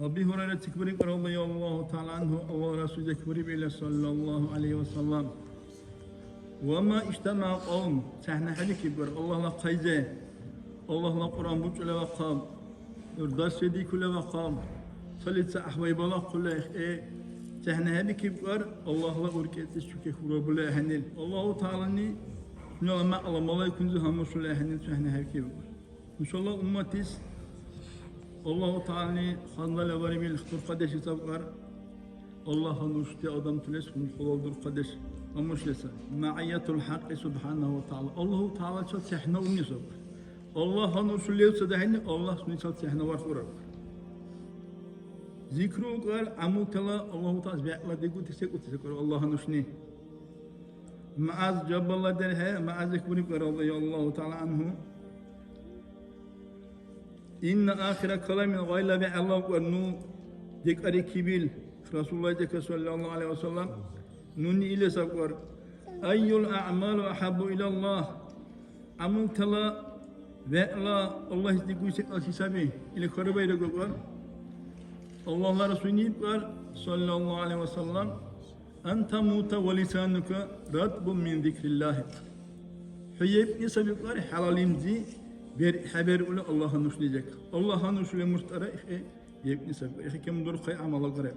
أبي هريرة تكبري رضي الله تعالى عنه الله رسول تكبري إلى صلى الله عليه وسلم وما اجتمع قوم سحنا حدي كبر الله لا قيزة الله لا قرآن بوش ولا وقام يرداس يدي كل وقام صليت أحوي بلا كل إيه سحنا حدي كبر الله لا أركيت الشكر رب الله هنيل الله تعالى ني نعم الله ملاك كنزها مسؤول هنيل سحنا حدي كبر إن شاء الله أمتيس الله تعالى خانلا ورمي الاختر قدش تبقر الله نشتي أدم تلس من خلال در قدش أمش لسا معية الحق سبحانه وتعالى الله تعالى شو سحنا ونسب الله نرسل له سدهني الله سنشل سحنا ورخورا ذكره قال عمو تلا الله تعالى بيعلا ديكو تسكر الله نشني معاذ جاب الله درها معاذ كبري رضي الله تعالى عنه إن آخر كلام غيلا بعلق ونو ذكر كبير رسول الله صلى الله عليه وسلم نوني إلى سكر أي الأعمال أحب إلى الله عمل تلا وعلا الله يقول سكال حسابه إلى خربة يقول الله رسوله قال صلى الله عليه وسلم أنت موت ولسانك رطب من ذكر الله حيب يسبق حلال يمزي bir haber ule Allah'a nuşlayacak. Allah'a nuşlayacak müşteri yekni sebep. Kim dur kay amala göre.